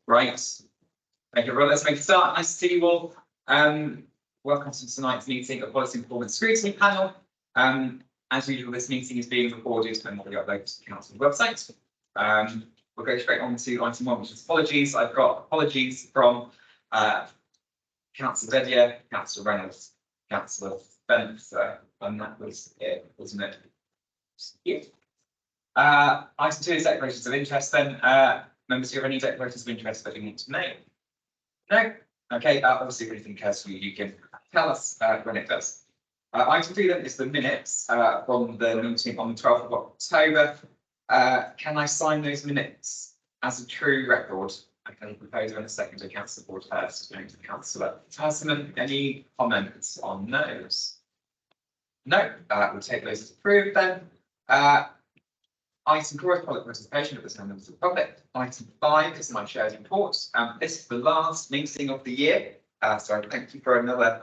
Right. Thank you, everyone. Let's make a start. Nice to see you all. Welcome to tonight's meeting of Policy and Performance Scrutiny Panel. As usual, this meeting is being recorded and will be uploaded to the Council's website. We'll go straight on to item 1, which is apologies. I've got apologies from Councillor Beer, Councillor Reynolds, Councillor Bennett, and that was it, wasn't it? Yeah. Item 2 is declarations of interest then. Members, do you have any declarations of interest that you want to make? No? Okay, obviously if anything occurs to you, you can tell us when it does. Item 3 then is the minutes from the meeting on the 12th of October. Can I sign those minutes as a true record? I can propose in a second to Councillor Broadhurst going to Councillor Asman. Any comments on those? No, we'll take those as approved then. Item 4 is public participation at the members of the public. Item 5 is my shared report. This is the last meeting of the year, so I thank you for another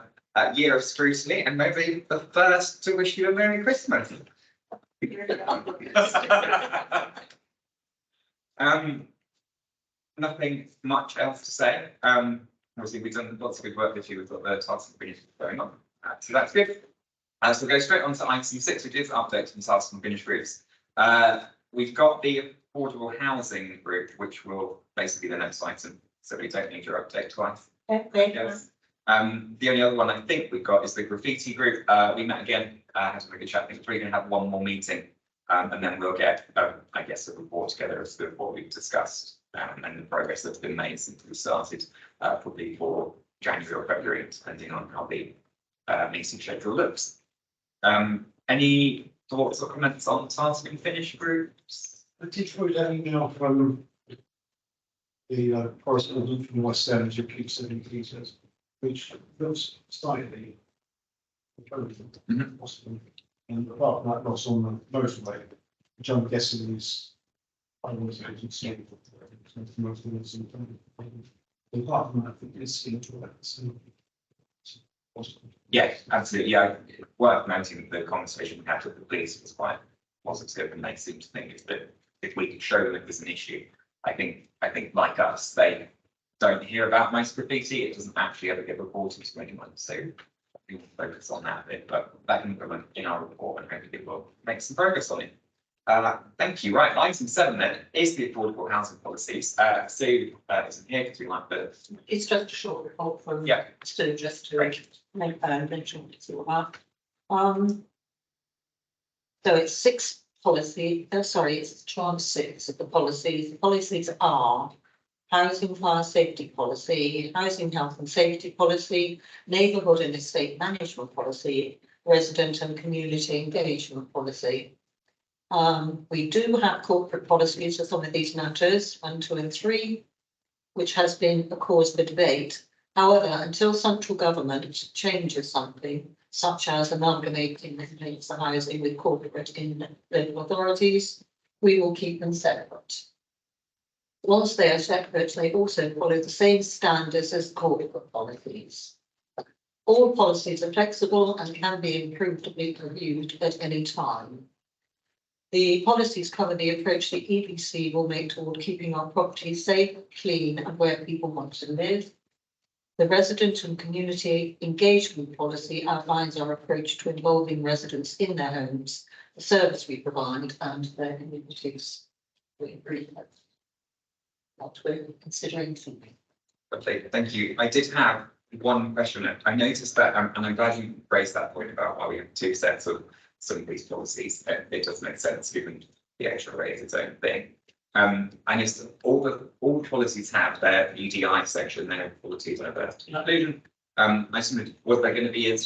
year of scrutiny, and maybe the first to wish you a Merry Christmas. Nothing much else to say. Obviously, we've done lots of good work this year. We've got the task and finish going on, so that's good. So we'll go straight on to item 6, which is updates from task and finish groups. We've got the affordable housing group, which will basically be the next item, so we don't need your update twice. Okay. Yes. The only other one I think we've got is the graffiti group. We met again, had a really good chat. I think we're going to have one more meeting, and then we'll get, I guess, a report together as to what we've discussed and the progress that's been made since we started, probably for January or February, depending on how the meeting schedule looks. Any thoughts or comments on task and finish groups? I did throw down an email from the correspondent from West End who keeps sending details, which looks slightly possible. And apart from that, loss on the motorway, which I'm guessing is most of apart from that, I think it's into Yes, absolutely. Yeah, worth noting that the conversation we had with the police was quite positive, and they seem to think that if we could show them it was an issue, I think like us, they don't hear about most graffiti. It doesn't actually ever get reported to anyone, so we will focus on that bit. But that can implement in our report, and hopefully we'll make some progress on it. Thank you. Right, item 7 then is the affordable housing policies. Sue isn't here because we like the. It's just a short report from Stu, just to make mention it's all about. So it's 6 policy. It's tranche 6 of the policies. The policies are housing fire safety policy, housing health and safety policy, neighbourhood and estate management policy, resident and community engagement policy. We do have corporate policies for some of these matters, 1, 2 and 3, which has been a cause for debate. However, until central government changes something, such as amalgamating the housing with corporate in local authorities, we will keep them separate. Once they are separate, they also follow the same standards as corporate policies. All policies are flexible and can be improved or reviewed at any time. The policies cover the approach the EBC will make toward keeping our properties safe, clean, and where people want to live. The resident and community engagement policy outlines our approach to involving residents in their homes, the service we provide, and their communities. We agree with what we're considering thinking. Okay, thank you. I did have one question. I noticed that, and I'm glad you raised that point about why we have 2 sets of some of these policies. It does make sense given the HRA is its own thing. And it's all policies have their UDI section, their qualities and diversity and inclusion. I just wondered, was there going to be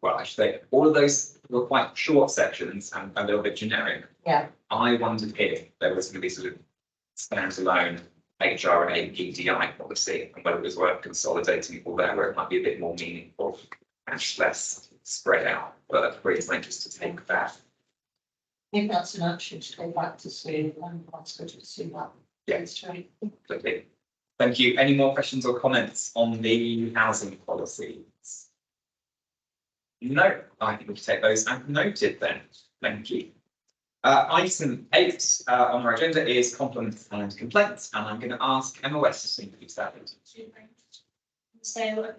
well, I should say, all of those were quite short sections and a little bit generic. Yeah. I wondered if there was going to be sort of standalone HRA UDI policy, and whether it was worth consolidating all there, where it might be a bit more meaningful and less spread out. But that's pretty interesting to take that. I think that's an action to go back to see, and that's good to see that. Yes. Okay. Thank you. Any more questions or comments on the housing policies? No, I think we can take those and noted then. Thank you. Item 8 on our agenda is compliments and complaints, and I'm going to ask Emma West to introduce that. So,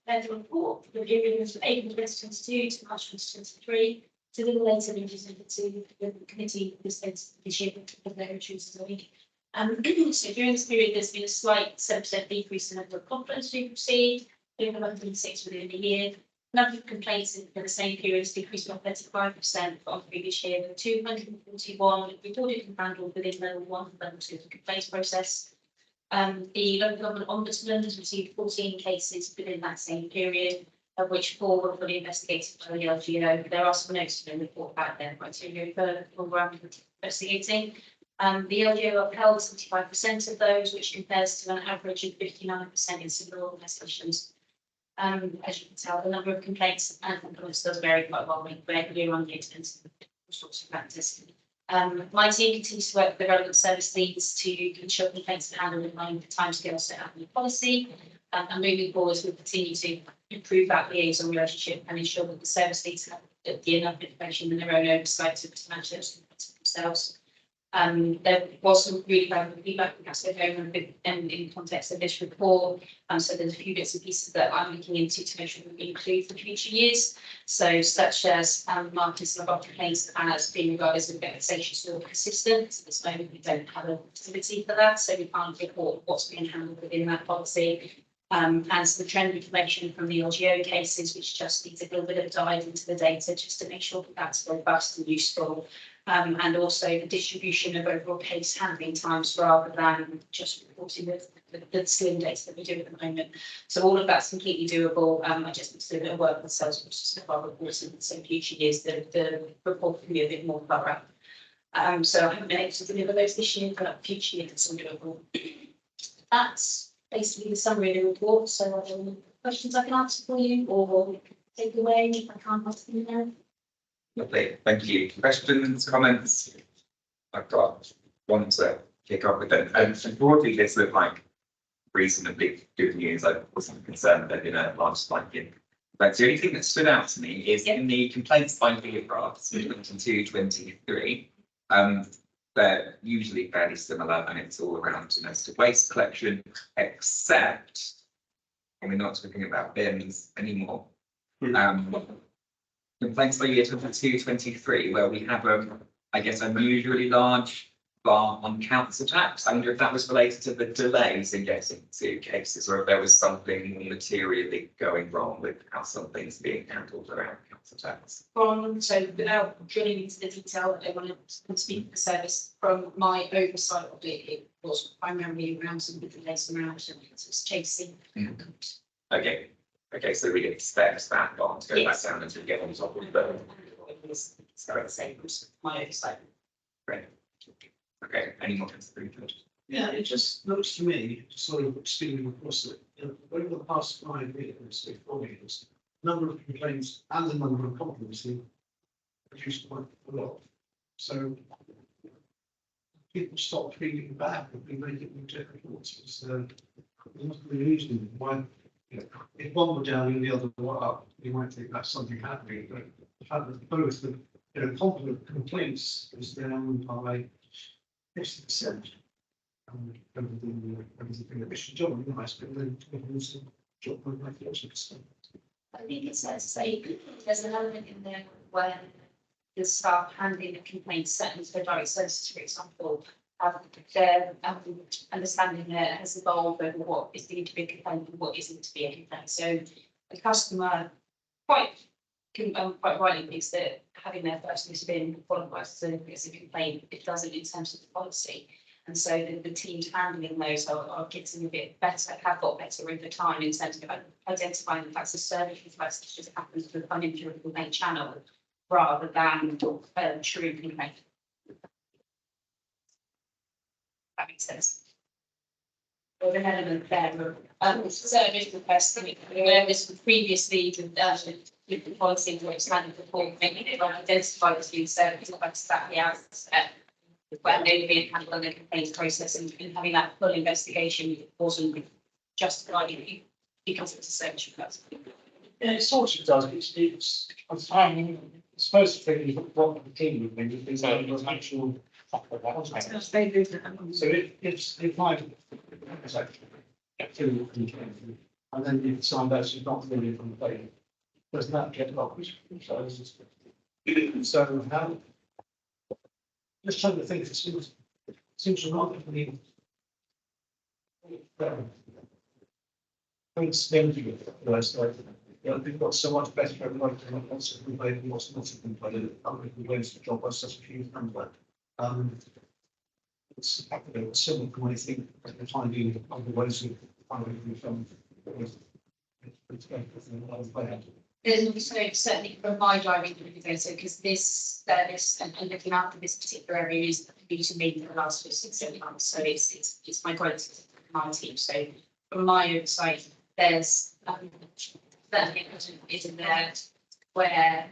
the report, the period was from April 2022 to March 2023. It's a little later than presented to the committee this year of their chooses a week. So during this period, there's been a slight 7% decrease in the number of complaints we've received, over 106 within the year. Number of complaints in the same period has decreased by 35% on the previous year, with 241 reported and handled within level 1 and level 2 of the complaints process. The local government ombudsman has received 14 cases within that same period, of which 4 were fully investigated by the LGO. There are some notes in the report about their criteria for investigating. The LGO upheld 75% of those, which compares to an average of 59% in similar organisations. As you can tell, the number of complaints and complaints does vary quite widely on the expense of all sorts of factors. My team continues to work with the relevant service leads to ensure complaints are handled in line with the timescale set out in the policy. And moving forward, we'll continue to improve that liaison relationship and ensure that the service leads have enough information in their own oversight to manage those complaints themselves. There was some really valuable feedback from Cllr Gomer in context of this report. So there's a few bits and pieces that I'm looking into to make sure that we include for future years. So such as markers of complaints as being regarded as a vexatious or persistent. At this moment, we don't have a facility for that, so we can't report what's being handled within that policy. And the trend information from the LGO cases, which just needs a little bit of dive into the data just to make sure that that's robust and useful. And also the distribution of overall case handling times rather than just reporting the slim data that we do at the moment. So all of that's completely doable. I just need to do a bit of work with Salesforce to start reporting. So future years, the report can be a bit more thorough. So I haven't been able to deliver those this year, but future years it's all doable. That's basically the summary of the report. So are there any questions I can answer for you or take away if I can't answer them now? Lovely, thank you. Questions, comments? I've got one to kick off with them. And broadly, this looked like reasonably good news. I wasn't concerned there'd been a large spike in. But the only thing that stood out to me is in the complaints by photographs in 22-23, they're usually fairly similar and it's all around domestic waste collection, except, and we're not talking about bins anymore. Complaints by year 22-23, where we have I guess, unusually large bar on council tax. I wonder if that was related to the delays in getting to cases, or if there was something materially going wrong with how some things being handled around council tax. So without drilling into the detail, I want to speak to the service. From my oversight of it was primarily around some of the delays around chasing. Okay, so we expect that bar to go back down until we get on top of the. My oversight. Great. Okay, any more concerns? Yeah, it just looks to me, sort of speaking across it, over the past 5 years, 4 years, the number of complaints and the number of compliments have reduced quite a lot. So people stop feeling bad if we make it more difficult. It's not really reason why. If one were down and the other were up, you might think that's something happening. But the fact that both the compliment complaints is down by 50%. Everything that we should do, nice, but then also drop by 40%. I think it's fair to say there's an element in there where the staff handling the complaints, certainly for direct services, for example, their understanding there has evolved over what is deemed to be a complaint and what isn't to be a complaint. So the customer quite rightly thinks that having their first list been qualified as a complaint, it doesn't in terms of the policy. And so the teams handling those are getting a bit better, have got better over time in terms of identifying the facts of service requests that just happens to the uninsured complaint channel rather than true complaint. That makes sense. There's an element there of service requests, where this was previously with the policy where it's standard before, making it identify the student service requests at the outset, where they were being handled on the complaints process and having that full investigation wasn't justified because it's a service request. Yeah, it sort of does. It's suppose the thing is what the team would be, is there was actual. So if I get through and then you decide that you're not really from the plane, does that get locked? So how? Just trying to think, it seems remarkably. Coincidental, they've got so much better everyone can also complain and what's not complained. Other complaints the job by such a huge number. It's similar to what I think they're finding other ways of finding from. There's also certainly from my driving data, because this service and looking after this particular area is new to me for the last 6-7 months. So it's my growth my team. So from my oversight, there's that is in there where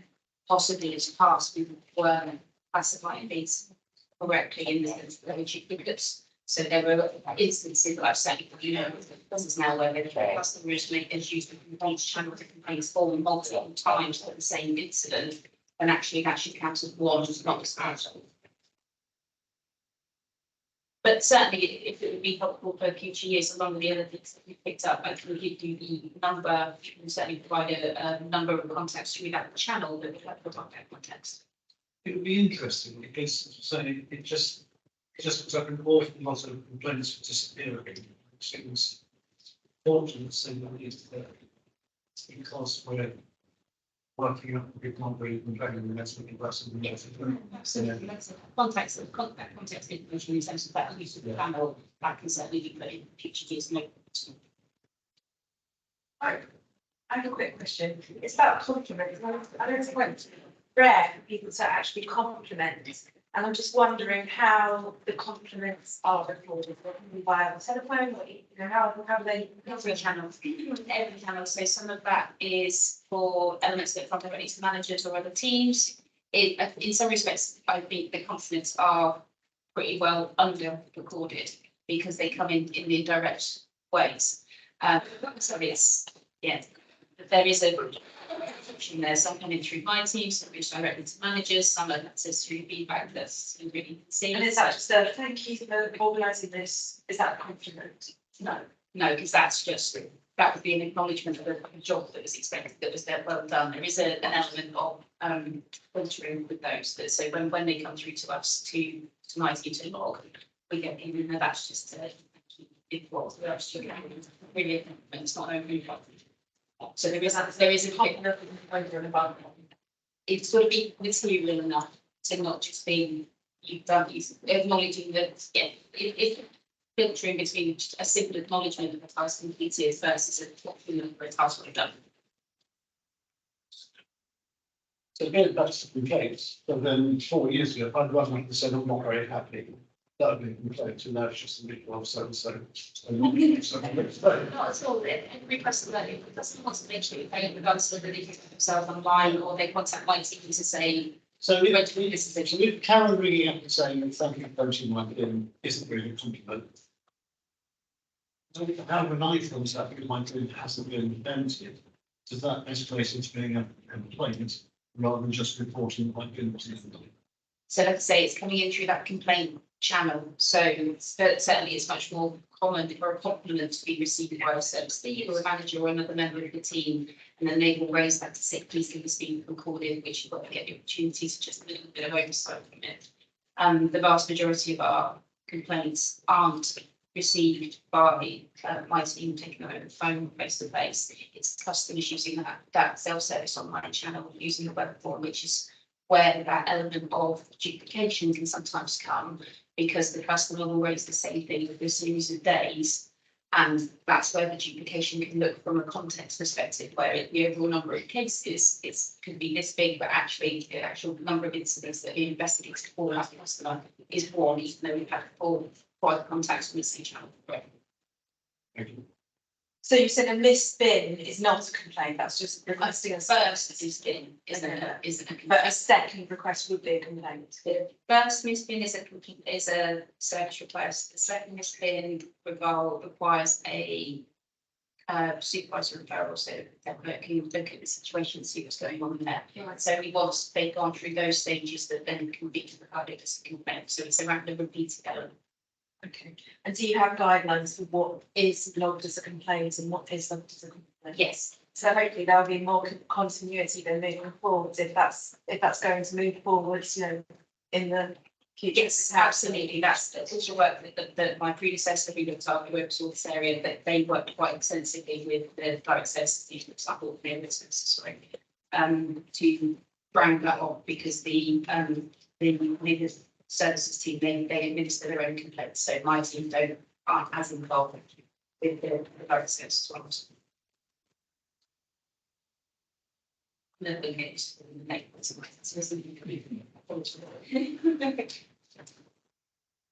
possibly in the past we were classifying these correctly in the duplicates. So there were instances that I've said, this is now where the customers make us use the complaints channel to complaints form multiple times for the same incident, and actually that should count as one, not as council. But certainly, if it would be helpful for future years, along with the other things that we've picked up, I can give you the number, you can certainly provide a number of contacts through that channel that would help provide that context. It would be interesting because, as I say, it just looks like an awful lot of complaints for disappearing. It seems fortunate to say that it's because we're working up a big number of complaining and that's what the rest of the Absolutely. Context information in terms of that use of the panel, that can certainly be put in future years. I have a quick question. It's about compliments. I don't think it's rare for people to actually compliment. And I'm just wondering how the compliments are recorded, via the telephone, or how do they? Every channel. So some of that is for elements that come directly to managers or other teams. In some respects, I think the compliments are pretty well under recorded because they come in the indirect ways. So it's there is a there, some coming through my team, some goes directly to managers, some of that says through feedback that's really seen. And is that just a thank you for organising this? Is that a compliment? No, because that's just that would be an acknowledgement of a job that was expected, that was there well done. There is an element of filtering with those. So when they come through to us to my team to log, we get in there. That's just a thank you. It was actually really it's not only. So there is a bit over and above. It's got to be material enough to not just be acknowledging that if filtering between a simple acknowledgement of a task completed versus a document for a task well done. So again, that's the complaints, but then 4 years ago, if I'd run up and said I'm not very happy, that would be a complaint, and now it's just a big one, so. Not at all. Every person that doesn't want to make sure regardless of whether they put themselves online or they contact my team to say. So with Karen ringing up and saying thank you for voting my in isn't really a compliment. So how do I feel that because my team hasn't been emptied? Does that escalate into being a complaint rather than just reporting my goodness? So like I say, it's coming in through that complaint channel. So certainly it's much more common for a compliment to be received by a service lead or a manager or another member of the team, and then they will raise that to say, please give this being recorded, which you've got to get the opportunity to just a little bit of oversight from it. The vast majority of our complaints aren't received by my team taking over the phone face to face. It's customers using that self-service online channel using the web form, which is where that element of duplication can sometimes come because the customer will raise the same thing for a series of days. And that's where the duplication can look from a context perspective, where the overall number of cases could be this big, but actually the actual number of incidents that are investigated for that customer is one, even though we've had 4 private contacts from the same channel. Thank you. So you said a missed bin is not a complaint, that's just requesting a First missed bin isn't a but a second request would be a complaint. The first missed bin is a service request. The second missed bin requires a supervisor referral, so that can look at the situation and see what's going on there. So once they've gone through those stages, that then can be regarded as a complaint. So it's around the repeated element. Okay. And do you have guidelines for what is logged as a complaint and what is logged as a complaint? Yes. So hopefully there'll be more continuity then moving forwards if that's going to move forwards, in the future. Yes, absolutely. That's also work that my predecessor who looked after oversaw this area, that they worked quite extensively with the direct services team, for example, to round that off, because the legal services team, they administer their own complaints. So my team aren't as involved with the direct services ones. Nothing is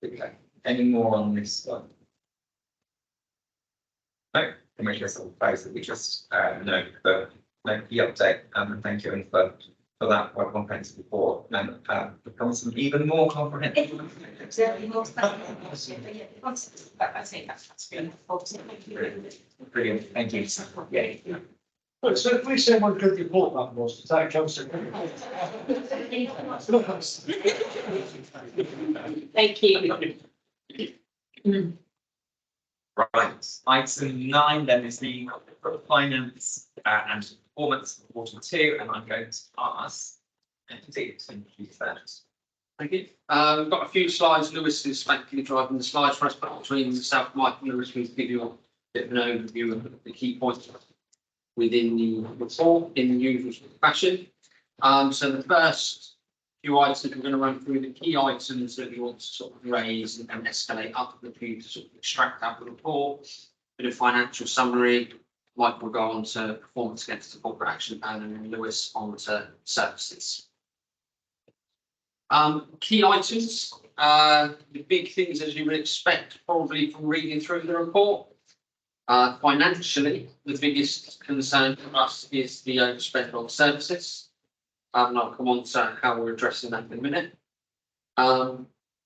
Okay. Any more on this one? No, in which case I'll propose that we just note the update, and thank you for that quite comprehensive report, and promise an even more comprehensive. I think that's brilliant. Brilliant, thank you. Yeah. Look, so if we say one good report that was, does that council? Thank you. Right, item 9 then is the finance and performance quarter 2, and I'm going to ask Andy to introduce that. Thank you. We've got a few slides. Lewis is thankfully driving the slides for us, but between myself, Mike and Lewis, we give you a bit of an overview of the key points within the report in the usual fashion. So the first few items we're going to run through the key items that we want to sort of raise and escalate up the view to sort of extract out the report. Bit of financial summary. Mike will go on to performance against the corporate action plan, and Lewis on to services. Key items. The big things, as you would expect, probably from reading through the report. Financially, the biggest concern for us is the overspend on services. And I'll come on to how we're addressing that in a minute.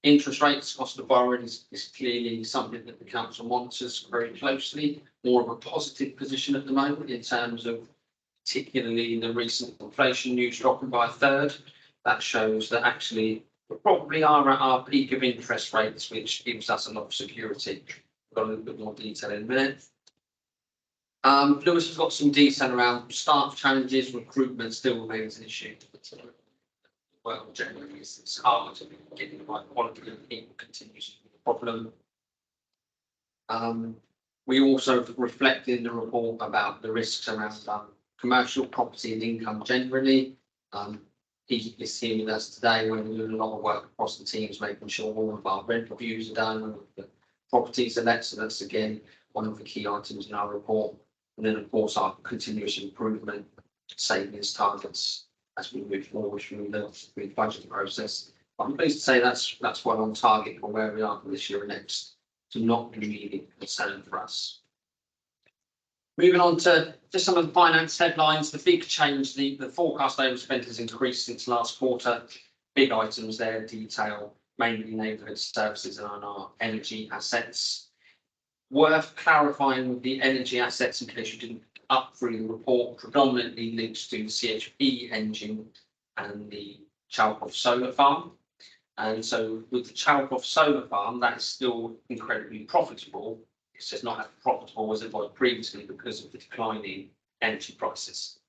Interest rates, cost of borrowing is clearly something that the council monitors very closely. More of a positive position at the moment in terms of particularly the recent inflation news dropping by a third. That shows that actually we probably are at our peak of interest rates, which gives us a lot of security. We've got a little bit more detail in a minute. Lewis has got some detail around staff challenges. Recruitment still remains an issue. Well, generally, it's hard to get the right quality of people continues to be a problem. We also reflect in the report about the risks around commercial property and income generally. He is here with us today when we're doing a lot of work across the teams, making sure all of our rent reviews are done, all of the properties are let. So that's again one of the key items in our report. And then of course our continuous improvement savings targets as we move forward through the budget process. But I'm pleased to say that's well on target for where we are for this year and next. So not an immediate concern for us. Moving on to just some of the finance headlines, the big change, the forecast overspend has increased since last quarter. Big items there, detail, mainly neighbourhood services and on our energy assets. Worth clarifying with the energy assets, in case you didn't pick up through the report, predominantly links to the CHP engine and the Cllr solar farm. And so with the Cllr solar farm, that is still incredibly profitable. It's just not as profitable as it was previously because of the declining energy prices.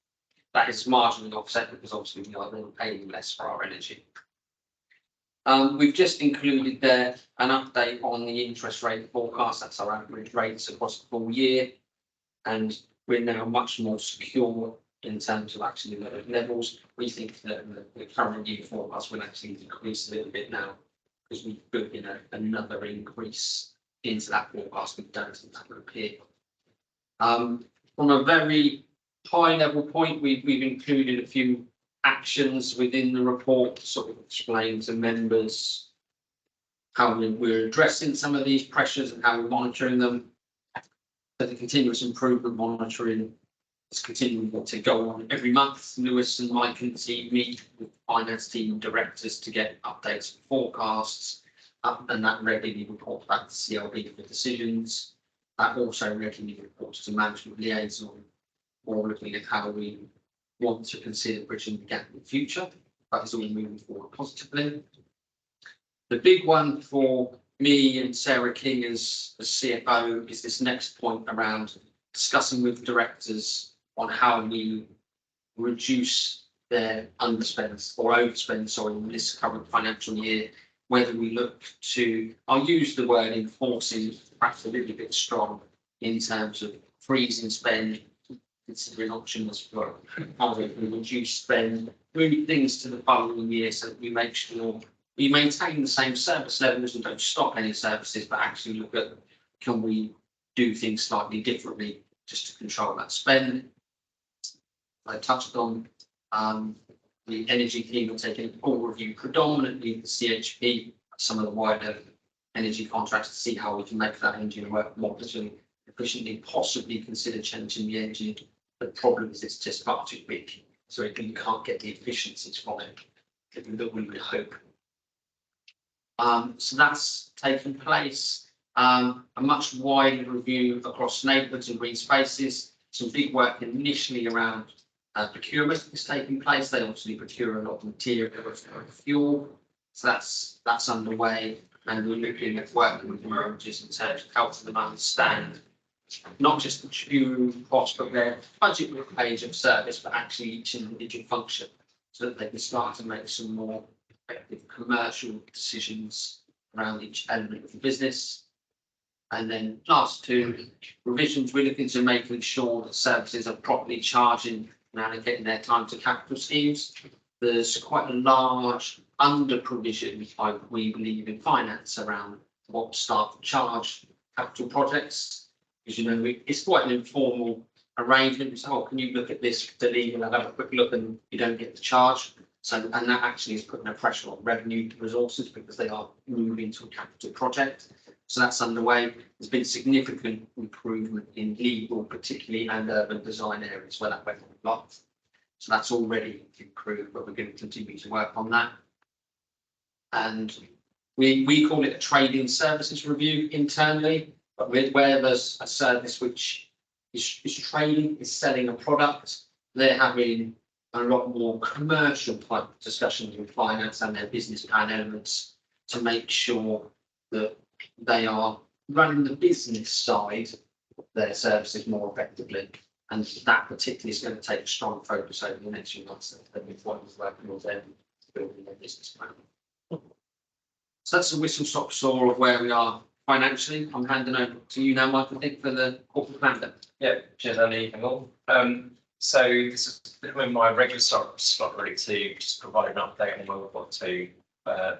That is marginally offset because obviously we are then paying less for our energy. We've just included there an update on the interest rate forecast. That's our average rates across the full year. And we're now much more secure in terms of actually the levels. We think that the current year forecast will actually decrease a little bit now because we've built in another increase into that forecast. We don't think that will appear. From a very high level point, we've included a few actions within the report to sort of explain to members how we're addressing some of these pressures and how we're monitoring them. So the continuous improvement monitoring is continuing to go on every month. Lewis and Mike and the team meet with the finance team and directors to get updates and forecasts, and that regularly report back to CLB for decisions. That also regularly reports to management liaison, or looking at how we want to consider bridging the gap in the future. That is all moving forward positively. The big one for me and Sarah King as CFO is this next point around discussing with directors on how we reduce their underspend or overspend, sorry, in this current financial year, whether we look to, I'll use the word enforcing, perhaps a little bit strong in terms of freezing spend, considering options for how we can reduce spend, moving things to the following year so that we make sure we maintain the same service levels and don't stop any services, but actually look at, can we do things slightly differently just to control that spend. I touched on the energy team are taking a full review, predominantly the CHP, some of the wider energy contracts, to see how we can make that engine work more efficiently, possibly consider changing the engine. The problem is it's just far too big, so you can't get the efficiencies from it that we would hope. So that's taking place. A much wider review across neighbourhoods and green spaces. Some big work initially around procurement is taking place. They obviously procure a lot of material and fuel, so that's underway, and we're looking at working with the managers in terms of helping them understand not just the true cost, but their budget page of service, but actually each individual function, so that they can start to make some more effective commercial decisions around each element of the business. And then last two revisions, we're looking to making sure that services are properly charging and allocating their time to capital schemes. There's quite a large under provision, we believe, in finance around what staff charge capital projects. Because, you know, it's quite an informal arrangement. So, oh, can you look at this to leave and I'll have a quick look, and you don't get the charge. So, and that actually is putting a pressure on revenue resources because they are moving to a capital project. So that's underway. There's been significant improvement in legal, particularly, and urban design areas where that went a lot. So that's already improved, but we're going to continue to work on that. And we call it a trading services review internally, but where there's a service which is trading, is selling a product, they're having a lot more commercial type discussions with finance and their business plan elements to make sure that they are running the business side of their services more effectively. And that particularly is going to take a strong focus over the next few months, and we're working with them building their business plan. So that's a whistle stop tour of where we are financially. I'm handing over to you now, Mike, I think, for the corporate plan. Yeah, cheers, Andy. So this is becoming my regular slot really to just provide an update on where we've got to.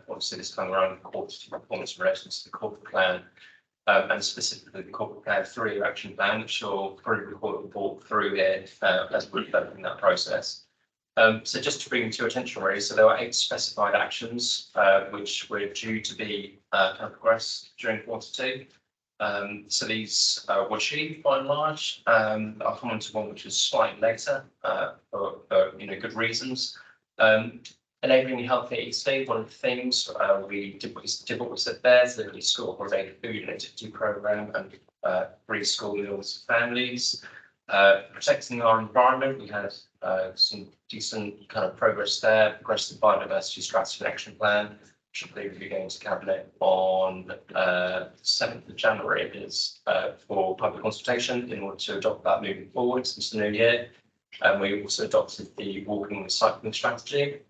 Obviously, this time around, quarterly performance in relation to the corporate plan, and specifically the corporate plan 3 action plan, which you'll probably report through here as we're developing that process. So just to bring to your attention, really, so there are 8 specified actions which were due to be progressed during quarter 2. So these were achieved by and large. I'll come on to one which was slightly later for good reasons. Enabling healthy eating, one of the things we did what we said there, so the school holiday food and activity programme and free school meals for families. Protecting our environment, we had some decent kind of progress there. Progressive biodiversity strategy and action plan, which I believe will be going to cabinet on 7th of January. It is for public consultation in order to adopt that moving forward since the new year. And we also adopted the walking and cycling strategy.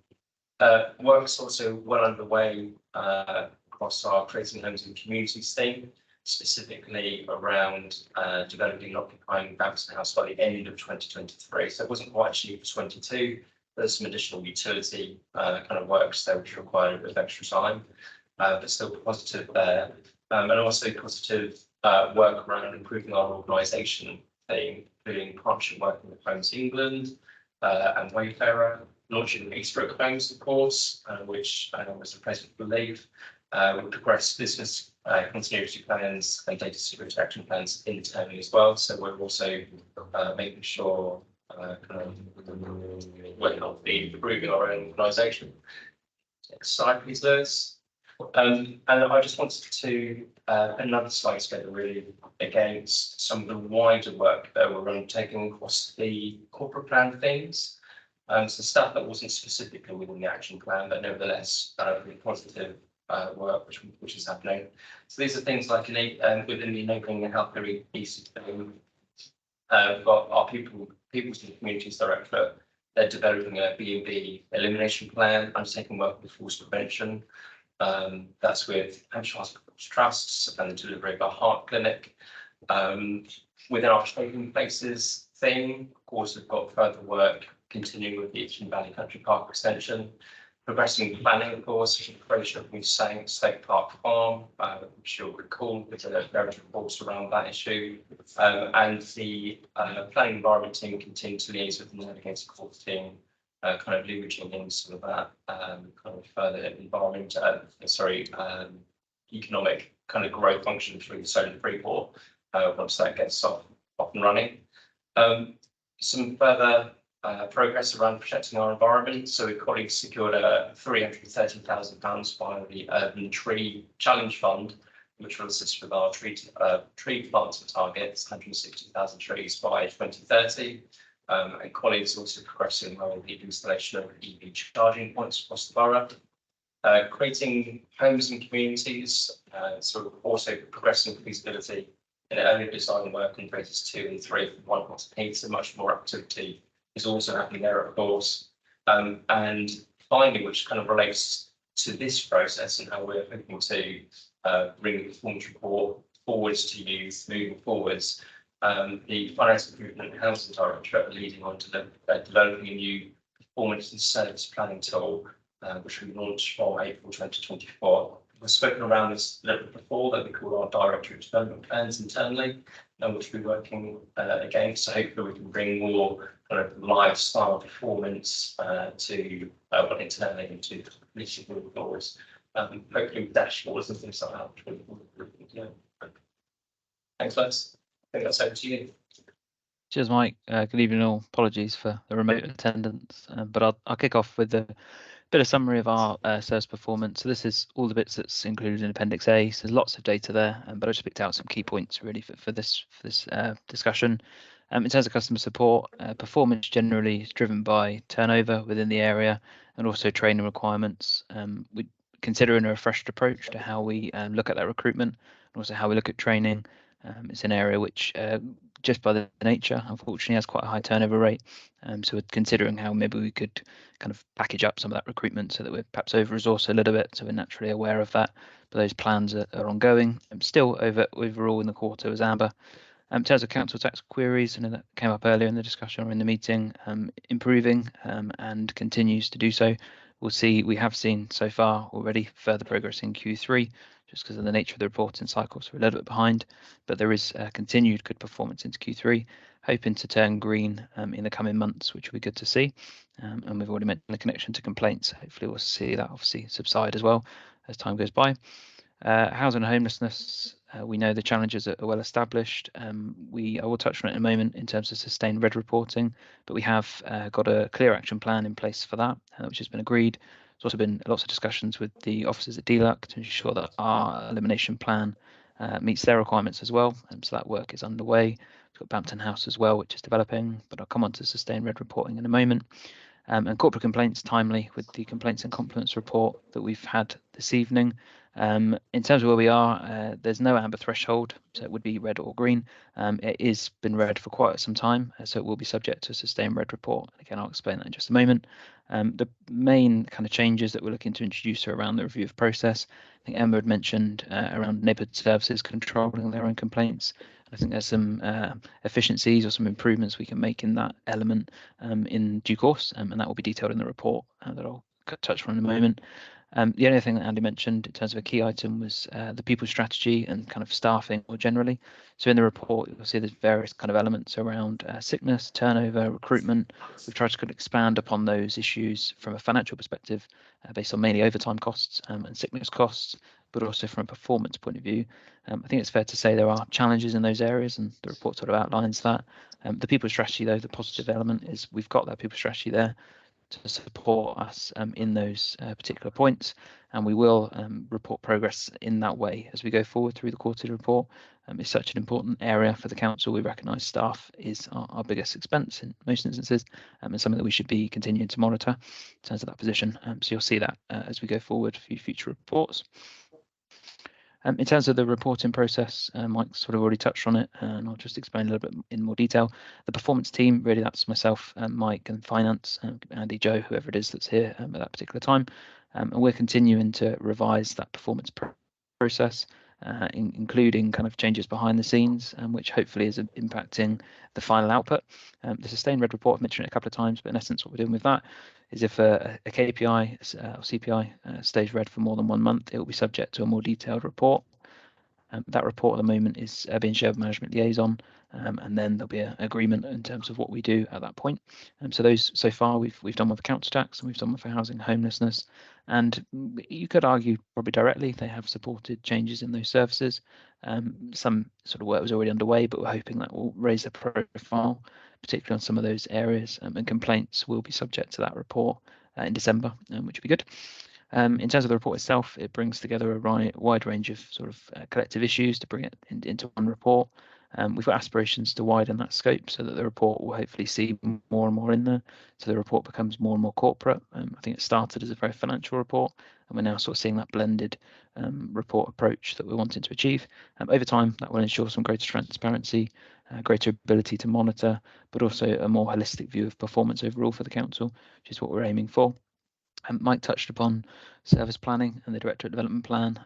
Work's also well underway across our creating homes and communities theme, specifically around developing and occupying Bamson House by the end of 2023. So it wasn't quite achieved for 22. There's some additional utility kind of works there which required a bit of extra time, but still positive there. And also positive work around improving our organisation theme, including partnership working with Homes England and Wayfarer. Launching Eastbrook Homes, of course, which was the president believe will progress business continuity plans and data security action plans internally as well. So we're also making sure we're not improving our own organisation. Next slide, please, Lewis. And I just wanted to put another slide together really against some of the wider work that we're undertaking across the corporate plan themes. So stuff that wasn't specifically within the action plan, but nevertheless really positive work which is happening. So these are things like within the enabling and healthcare theme. We've got our people's and communities directorate. They're developing a B&B elimination plan, undertaking work with force prevention. That's with Hampshire Hospitals Trusts and the delivery of a heart clinic. Within our trading places thing, of course, we've got further work continuing with the Itchen Valley Country Park extension, progressing planning, of course, with the creation of New State Park Farm, which you'll recall with the various reports around that issue, and the planning environment team continue to liaise with the navigated court team, kind of leveraging in some of that kind of further environment, economic kind of growth function through the solar Freeport once that gets off and running. Some further progress around protecting our environment. So we've colleagues secured a £330,000 via the Urban Tree Challenge Fund, which will assist with our tree planting targets, 160,000 trees by 2030. And colleagues also progressing well with the installation of EV charging points across the borough. Creating homes and communities, so we're also progressing feasibility in early design work in phases 2 and 3 of One Hot Heat, so much more activity is also happening there, of course. And finally, which kind of relates to this process and how we're hoping to bring the performance report forwards to you moving forwards, the Finance Improvement and Housing Directorate are leading on to developing a new performance and service planning tool, which we launched from April 2024. We've spoken around this a little bit before, that we call our Directorate Development Plans internally, which we're working against. So hopefully we can bring more kind of lifestyle performance to internally into leadership moving forwards. Hopefully with dashboards and things like that. Thanks, Les. I think that's over to you. Cheers, Mike. Good evening all. Apologies for the remote attendance, but I'll kick off with a bit of summary of our service performance. So this is all the bits that's included in Appendix A. So there's lots of data there, but I just picked out some key points really for this discussion. In terms of customer support, performance generally is driven by turnover within the area and also training requirements. We considering a refreshed approach to how we look at that recruitment and also how we look at training. It's an area which just by the nature, unfortunately, has quite a high turnover rate. So we're considering how maybe we could kind of package up some of that recruitment so that we're perhaps over-resourced a little bit, so we're naturally aware of that. But those plans are ongoing. Still overall in the quarter was amber. In terms of council tax queries, and that came up earlier in the discussion or in the meeting, improving and continues to do so. We have seen so far already further progress in Q3, just because of the nature of the reporting cycle, so we're a little bit behind, but there is continued good performance into Q3, hoping to turn green in the coming months, which will be good to see. And we've already mentioned the connection to complaints. Hopefully we'll see that obviously subside as well as time goes by. Housing and homelessness, we know the challenges are well established. I will touch on it in a moment in terms of sustained red reporting, but we have got a clear action plan in place for that, which has been agreed. There's also been lots of discussions with the officers at DLUC to ensure that our elimination plan meets their requirements as well. So that work is underway. We've got Bampton House as well, which is developing, but I'll come on to sustained red reporting in a moment. And corporate complaints timely with the complaints and compliments report that we've had this evening. In terms of where we are, there's no amber threshold, so it would be red or green. It has been red for quite some time, so it will be subject to a sustained red report. Again, I'll explain that in just a moment. The main kind of changes that we're looking to introduce are around the review of process. I think Emma had mentioned around neighbourhood services controlling their own complaints. I think there's some efficiencies or some improvements we can make in that element in due course, and that will be detailed in the report that I'll touch on in a moment. The only thing that Andy mentioned in terms of a key item was the people strategy and kind of staffing more generally. So in the report, you'll see there's various kind of elements around sickness, turnover, recruitment. We've tried to kind of expand upon those issues from a financial perspective based on mainly overtime costs and sickness costs, but also from a performance point of view. I think it's fair to say there are challenges in those areas, and the report sort of outlines that. The people strategy, though, the positive element is we've got that people strategy there. to support us in those particular points, and we will report progress in that way as we go forward through the quarterly report. It's such an important area for the council. We recognise staff is our biggest expense in most instances, and something that we should be continuing to monitor in terms of that position. So you'll see that as we go forward for future reports. In terms of the reporting process, Mike sort of already touched on it, and I'll just explain a little bit in more detail. The performance team, really, that's myself, Mike, and finance, Andy, Joe, whoever it is that's here at that particular time. And we're continuing to revise that performance process, including kind of changes behind the scenes, which hopefully is impacting the final output. The sustained red report, I've mentioned it a couple of times, but in essence, what we're doing with that is if a KPI or CPI stays red for more than 1 month, it will be subject to a more detailed report. That report at the moment is being shared with management liaison, and then there'll be an agreement in terms of what we do at that point. So those so far we've done with the council tax, and we've done with for housing and homelessness, and you could argue probably directly they have supported changes in those services. Some sort of work was already underway, but we're hoping that will raise the profile, particularly on some of those areas, and complaints will be subject to that report in December, which would be good. In terms of the report itself, it brings together a wide range of sort of collective issues to bring it into one report. We've got aspirations to widen that scope so that the report will hopefully see more and more in there. So the report becomes more and more corporate. I think it started as a very financial report, and we're now sort of seeing that blended report approach that we're wanting to achieve. Over time, that will ensure some greater transparency, greater ability to monitor, but also a more holistic view of performance overall for the council, which is what we're aiming for. Mike touched upon service planning and the Directorate Development Plan.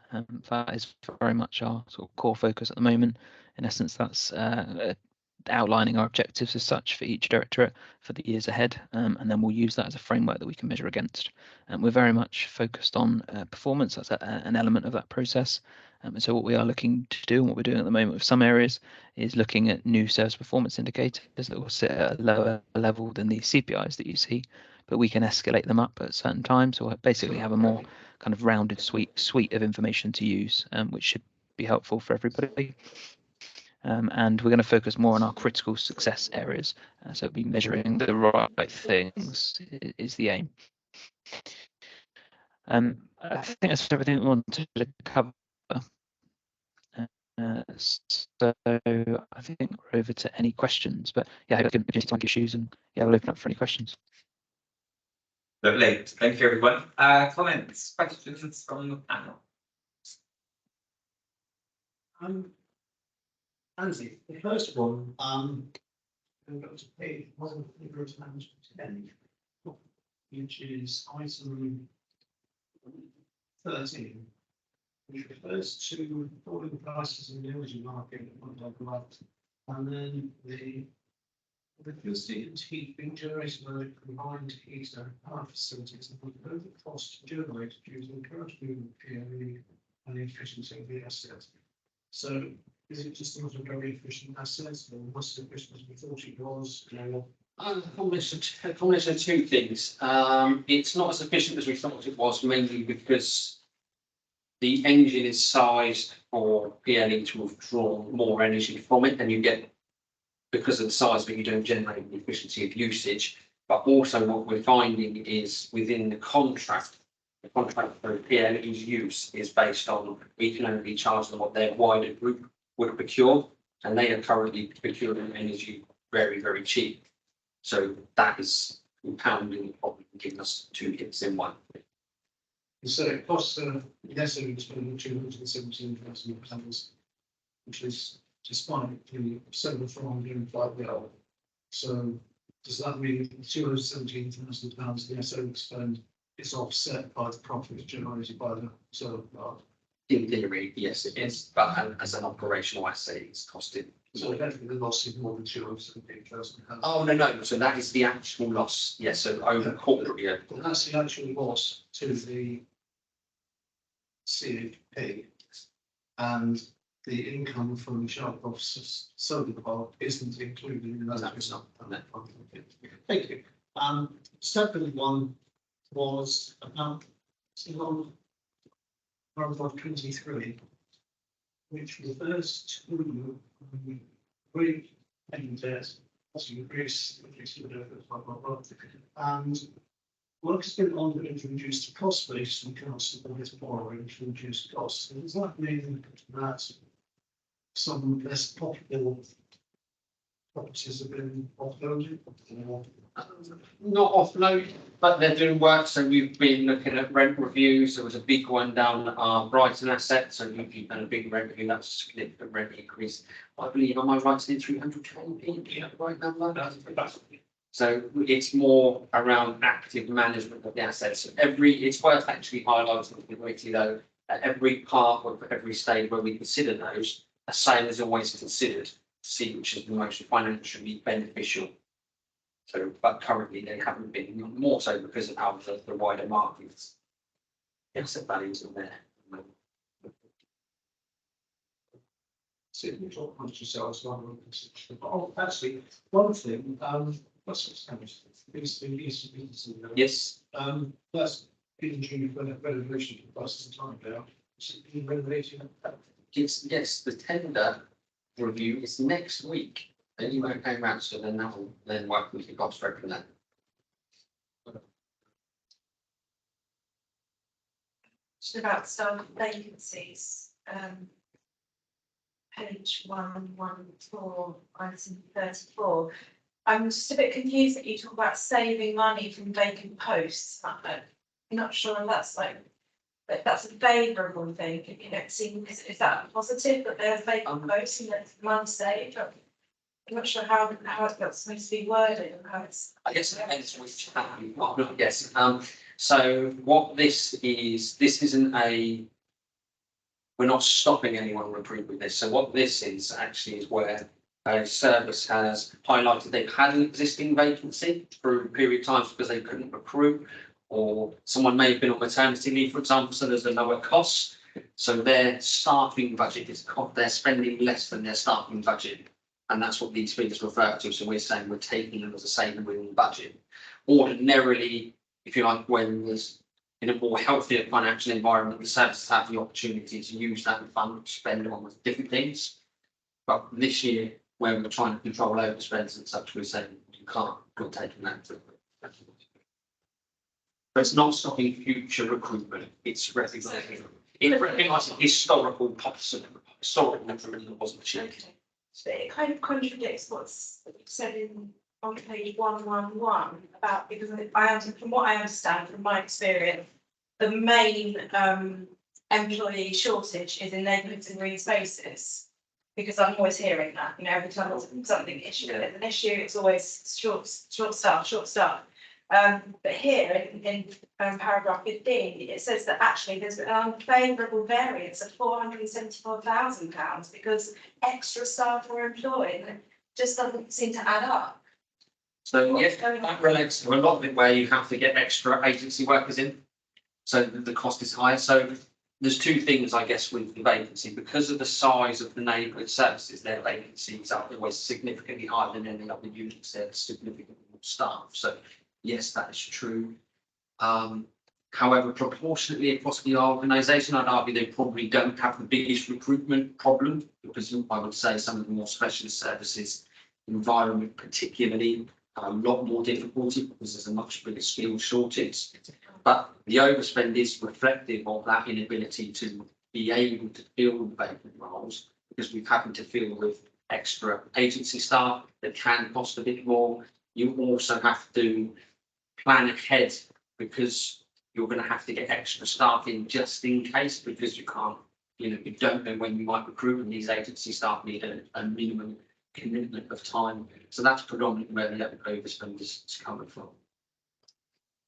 That is very much our sort of core focus at the moment. In essence, that's outlining our objectives as such for each directorate for the years ahead, and then we'll use that as a framework that we can measure against. We're very much focused on performance. That's an element of that process. And so what we are looking to do, and what we're doing at the moment with some areas, is looking at new service performance indicators that will sit at a lower level than the CPIs that you see, but we can escalate them up at certain times, or basically have a more kind of rounded suite of information to use, which should be helpful for everybody. And we're going to focus more on our critical success areas. So be measuring the right things is the aim. I think that's everything we wanted to cover. So I think we're over to any questions, but yeah, I can just take issues, and yeah, we'll open up for any questions. Lovely. Thank you, everyone. Comments, questions from the panel? Andy, the first one, I've got to pay one gross management today, which is item 13, which refers to falling prices in the energy market and then the electricity and heat being generated by combined heat and power facilities and the over cost generated due to the current movement of PME and the efficiency of the assets. So is it just not a very efficient asset, or was it efficient as we thought it was? A combination of two things. It's not as efficient as we thought it was, mainly because the engine is sized for PLE to withdraw more energy from it than you get because of the size of it. You don't generate the efficiency of usage. But also what we're finding is within the contract for PLE's use is based on we can only charge them what their wider group would procure, and they are currently procuring energy very, very cheap. So that is compounding the problem, giving us two hits in one. So it costs less than £217,000, which is despite the solar farm doing quite well. So does that mean £217,000 the SO spend is offset by the profits generated by the solar plant? In theory, yes, it is, but as an operational asset, it's costed. So effectively the loss is more than £217,000. Oh, no. So that is the actual loss. Yes, so over corporate, yeah. Well, that's the actual loss to the CHP, and the income from the sharp offs solar park isn't included in that. No, it's not. No. Thank you. Second one was about paragraph 23, which refers to repayment debt, as you increase, blah, blah, blah. And work has been on to introduce the cost base from council on this borrowing to reduce costs. So does that mean that some less profitable properties have been offloaded? Or Not offload, but they're doing work, so we've been looking at rent reviews. There was a big one down at our Brighton asset, so we've done a big rent review, that's a significant rent increase. I believe, am I right, saying 300k, yeah, right number? So it's more around active management of the assets. It's worth actually highlighting quickly though, at every part of every stage where we consider those, a sale is always considered to see which is the most financially beneficial. So, but currently they haven't been, more so because of how the wider markets. The asset values are there. so you talk amongst yourselves rather than consider. Oh, actually, one thing, what's established? Yes, That's been during renovation for quite some time now. Is it been renovated? yes, the tender review is next week. Anyway, it came out, so then that will then work with the cost from that. Just about staff vacancies, page 114, item 34. I'm just a bit confused that you talk about saving money from vacant posts. I'm not sure if that's that's a favourable thing. You know, is that positive that there's vacant posts and that's money saved? I'm not sure how that's supposed to be worded and how it's. I guess it depends which partner, yes. So what this isn't we're not stopping anyone recruit with this. So what this is actually is where a service has highlighted they've had an existing vacancy through a period of time because they couldn't recruit, or someone may have been on maternity leave, for example, so there's a lower cost. So their staffing budget they're spending less than their staffing budget. And that's what these figures refer to. So we're saying we're taking them as a saving within the budget. Ordinarily, if you like, when there's in a more healthier financial environment, the services have the opportunity to use that fund to spend on different things. But this year, where we're trying to control overspends and such, we're saying you can't go taking that. But it's not stopping future recruitment. It's recognising historical recruitment that wasn't achieved. So it kind of contradicts what's said on page 111 about, because from what I understand from my experience, the main employee shortage is in neighbourhoods and green spaces. Because I'm always hearing that, you know, every time there's something there's an issue, it's always short staff. But here in paragraph 15, it says that actually there's an unfavourable variance of £474,000 because extra staff were employed, and it just doesn't seem to add up. So yes, that relates to a lot of it where you have to get extra agency workers in. So the cost is higher. So there's two things, I guess, with the vacancy. Because of the size of the neighbourhood services, their vacancies are always significantly higher than any other units. They're significantly more staff. So yes, that is true. However, proportionately across the organisation, I'd argue they probably don't have the biggest recruitment problem, because I would say some of the more specialist services, environment particularly, a lot more difficulty because there's a much bigger skill shortage. But the overspend is reflective of that inability to be able to fill vacant roles, because we've having to fill with extra agency staff that can cost a bit more. You also have to plan ahead because you're going to have to get extra staff in just in case, because you can't, you don't know when you might recruit, and these agency staff need a minimum commitment of time. So that's predominantly where the overspend is coming from.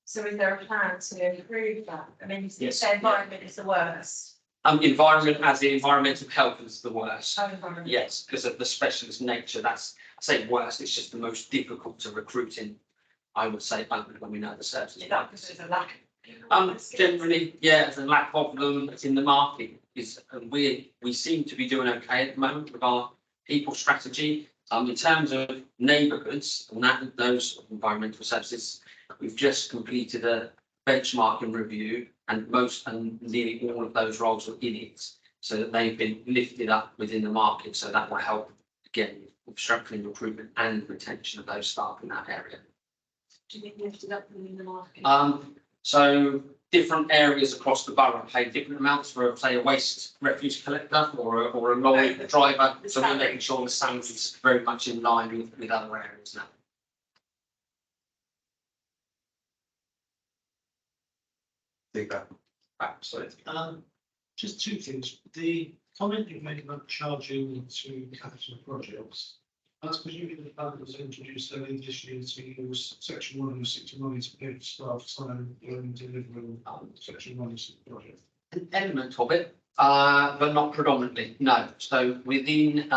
So is there a plan to improve that? I mean, you Yes. say environment is the worst. Environment, as the environmental health, is the worst. Oh, environment. Yes, because of the specialist nature. That's, I say worst, it's just the most difficult to recruit in. I would say, when we know the services. Is that because there's a lack? Generally, yeah, there's a lack of them in the market. And we seem to be doing okay at the moment with our people strategy. In terms of neighbourhoods and those environmental services, we've just completed a benchmarking review, and nearly all of those roles are in it, so that they've been lifted up within the market. So that will help again with strengthening recruitment and retention of those staff in that area. do we lift it up in the market? So different areas across the borough pay different amounts for, say, a waste refuse collector or a lorry driver. So we're making sure the salary is very much in line with other areas now. Super. Absolutely. Just two things. The comment you made about charging to capital projects. That's presumably the plan that was introduced earlier this year to use section 169 to pay for staff time during delivering section 106 project. An element of it, but not predominantly, no. So within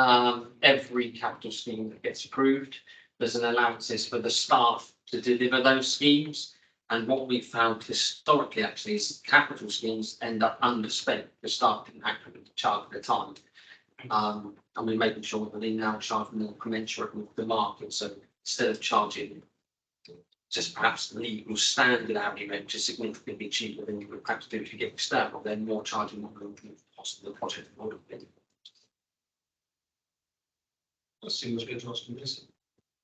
every capital scheme that gets approved, there's an allowances for the staff to deliver those schemes. And what we've found historically actually is capital schemes end up underspent because staff didn't actually charge their time. And we're making sure that they now charge more commensurate with the market. So instead of charging just perhaps the legal standard hourly rate, which is significantly cheaper than you would perhaps do if you get external, then more charging what the cost of the project would have been. That seems good to us.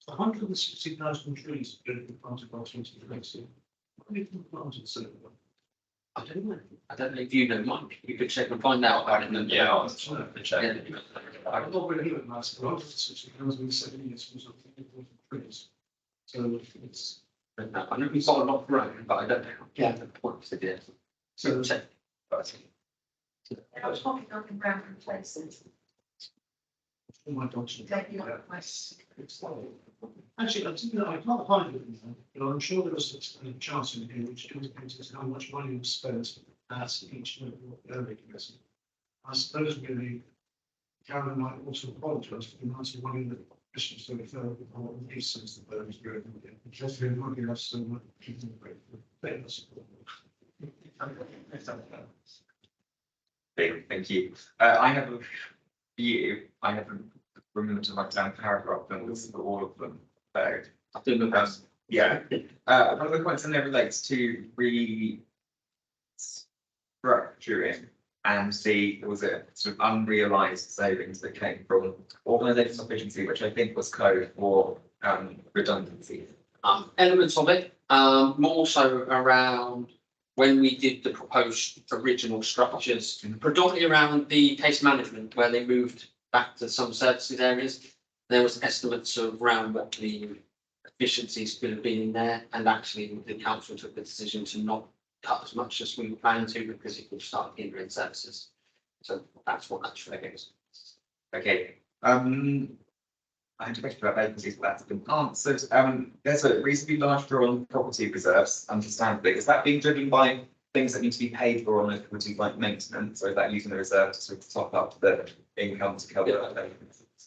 160,000 trees have been planted by 2020. How many people planted so far? I don't know. I don't know if you know, Mike. You could check and find out about it. Yeah, I'll check. I'm not really good at maths, but 160,000 in 7 years was a trees. So it's. I know we've got a lot grown, but I don't know. Yeah, the point to do. So check. I was talking up in brown places. Oh my God. Taking up my. Actually, I can't find it now, but I'm sure there was a chart in here which indicates how much money was spent at each local area committee. I suppose really, Karen might also apologise for the amount of money that Christians so refer to the whole piece since the burn was going on. Just really looking at so much people famous. Thank you. I have a few. I haven't remembered to write down paragraph numbers for all of them. So, I do the best. yeah. One of the points in there relates to restructuring and there was a sort of unrealised savings that came from organisational efficiency, which I think was code for redundancy. Elements of it, more so around when we did the proposed original structures, predominantly around the case management, where they moved back to some services areas. There was estimates of around what the efficiencies could have been in there, and actually the council took the decision to not cut as much as we were planning to because it would start hindering services. So that's what that figure is. Okay. I had a question about vacancies, but that's been answered. There's a reasonably large draw on property reserves, understandably. Is that being driven by things that need to be paid for on those properties like maintenance, or is that using the reserve to sort of top up the income to cover that?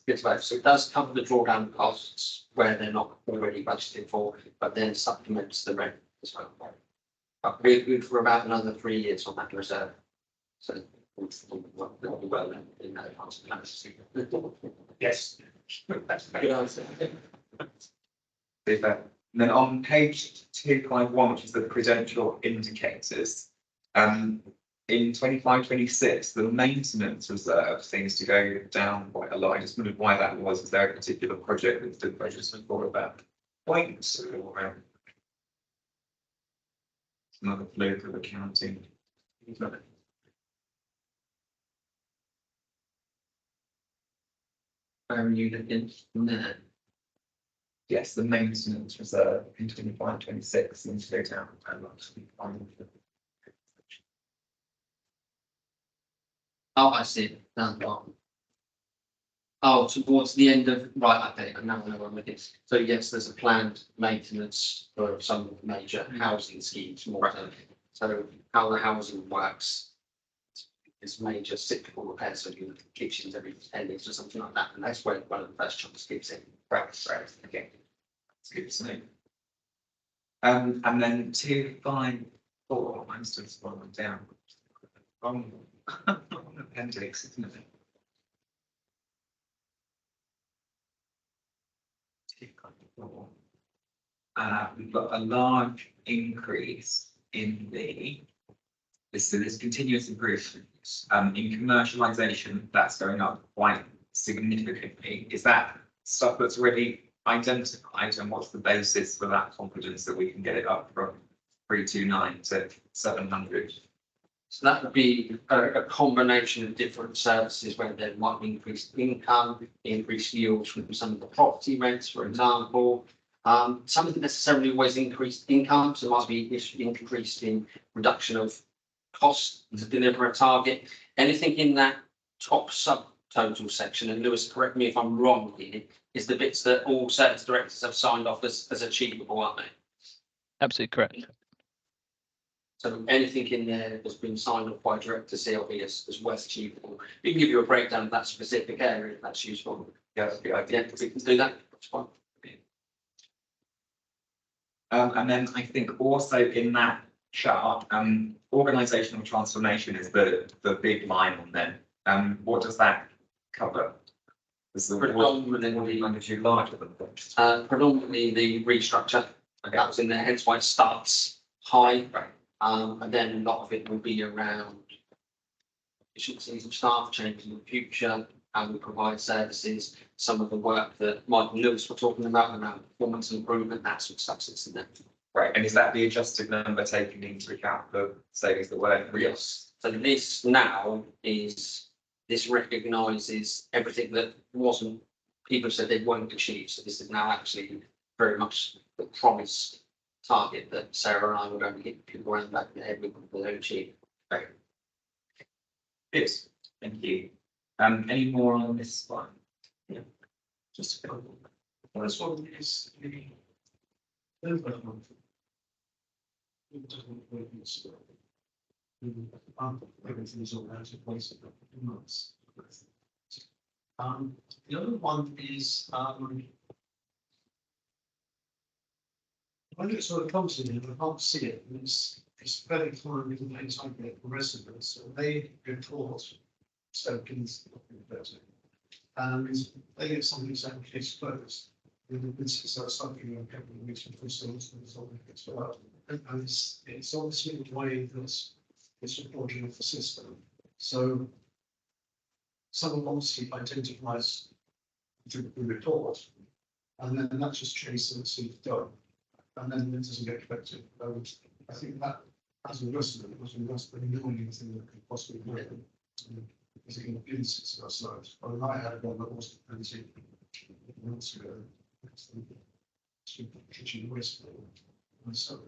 It's right. So it does cover the drawdown costs where they're not already budgeted for, but then supplements the rent as well. But we're good for about another 3 years on that reserve. So we'll be well in that advance plans. Yes. That's a good answer. Super. And then on page 251, which is the prudential indicators, in 25-26, the maintenance reserve seems to go down quite a lot. I just wondered why that was. Is there a particular project that the budget for about points or another fluke of accounting? Where are you looking from there? Yes, the maintenance reserve in 25-26 seems to go down quite a lot. Oh, I see it down the bottom. Oh, towards the end of, right, okay, I now know where with this. So yes, there's a planned maintenance for some major housing schemes. More so how the housing works is major cyclical repairs, so you kitchens every 10 years or something like that, and that's where one of the first chunks skips in. Right, okay. That's good to know. And then 254, I'm still scrolling down. Wrong appendix, isn't it? 254. We've got a large increase in this continuous improvement. In commercialisation, that's going up quite significantly. Is that stuff that's already identified, and what's the basis for that confidence that we can get it up from 329 to 700? So that would be a combination of different services where there might be increased income, increased yields from some of the property rents, for example. Some of it necessarily always increased income, so there might be increased in reduction of cost to deliver a target. Anything in that top subtotal section, and Lewis, correct me if I'm wrong here, is the bits that all service directors have signed off as achievable, aren't they? Absolutely correct. So anything in there that's been signed off by Director CLB as well achievable. We can give you a breakdown of that specific area if that's useful. Yeah, that'd be ideal. Yeah, we can do that. That's fine. And then I think also in that chart, organisational transformation is the big line on there. What does that cover? Is the Predominantly, larger than that? predominantly the restructure. That was in there, hence why it starts high. Right. And then a lot of it will be around efficiencies of staff, changing in the future, and we provide services. Some of the work that Mike and Lewis were talking about around performance improvement, that sort of stuff sits in there. Right, and is that the adjusted number taking into account the savings that were? Yes. So this now is, this recognises everything that wasn't, people said they won't achieve. So this is now actually very much the promised target that Sarah and I were going to hit people around the back of the head with the don't achieve. Right. Yes, thank you. Any more on this one? Yeah. Just a couple. First one is the overhead. It doesn't work in school. Everything is all out of place in a couple of months. The other one is when it sort of comes in, I can't see it, and it's very common with things I get from residents, so they report tokens, and they get something saying case closed. This is something a couple of weeks before something gets put up, and it's obviously the way that it's reporting of the system. So someone obviously identifies the report, and then that just chases it's done. And then it doesn't get collected. I think that, as a resident, was the most annoying thing that could possibly happen. Because it can be instances ourselves. I mean, I had one that wasn't plenty months ago. It's the kitchen waste. And so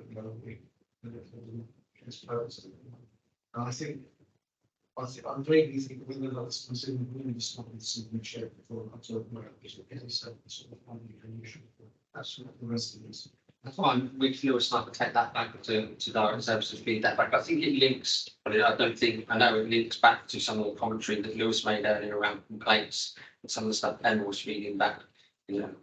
it's closed. And I think I'm vaguely thinking whether that's considered really something to check before I talk about it. As I said, sort of finding an issue. That's what the residents. That's fine. We can always start to take that back to direct services, feed that back. I think it links, but I know it links back to some of the commentary that Lewis made earlier around complaints and some of the stuff Emma was feeding back,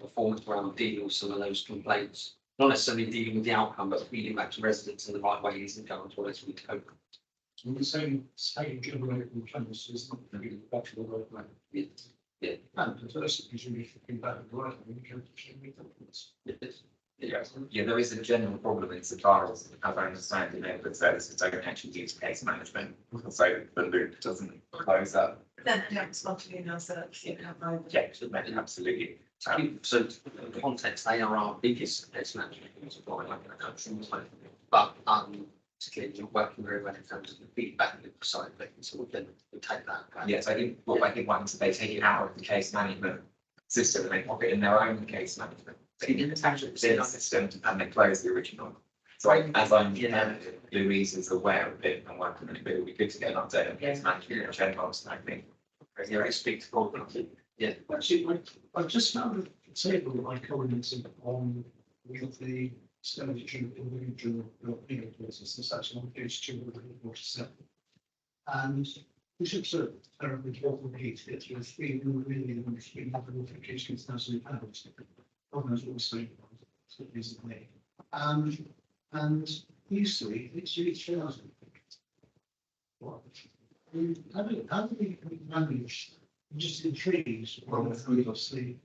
performance around dealing with some of those complaints. Not necessarily dealing with the outcome, but feeding back to residents in the right ways and going to as we cope. So we're saying generating complaints is not going to be back to the right way. Yeah. And the first is usually feedback the right way, you can Yeah, there is a general problem insofar as I understand that services don't actually use case management, so the loop doesn't close up. Then it don't respond to email service, you have no. Yeah, absolutely. So in context, they are our biggest case management supplier in the country, but particularly not working very well in terms of the feedback loop side of it, so we take that. Yes, I think once they take it out of the case management system and they pop it in their own case management. They can attach it to the system and they close the original. So as I'm Louise is aware of it and working on it, but it would be good to get an update on case management and generals, I think. Yeah, I speak to Paul. Yeah. Actually, I've just found a table that I commented on with the expenditure of individual legal places. It's actually on page 247. And we should sort of terribly careful heat it through 3 million and 350,000 pounds. God knows what we're saying. Recently. And usually it's 3,000. What? How do we manage just in trees? Well, obviously.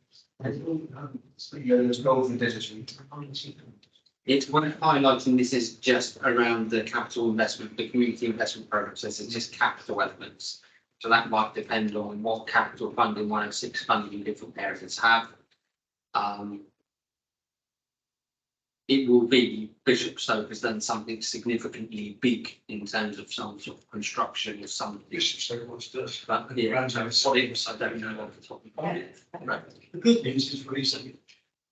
It's worth highlighting this is just around the capital investment, the community investment program, so it's just capital elements. So that might depend on what capital funding 106 funding different areas have. it will be Bishopstoke has done something significantly big in terms of some sort of construction or something. Bishopstoke wants to. But yeah, so what it was, I don't know off the top of my head. Right. The good news is recently,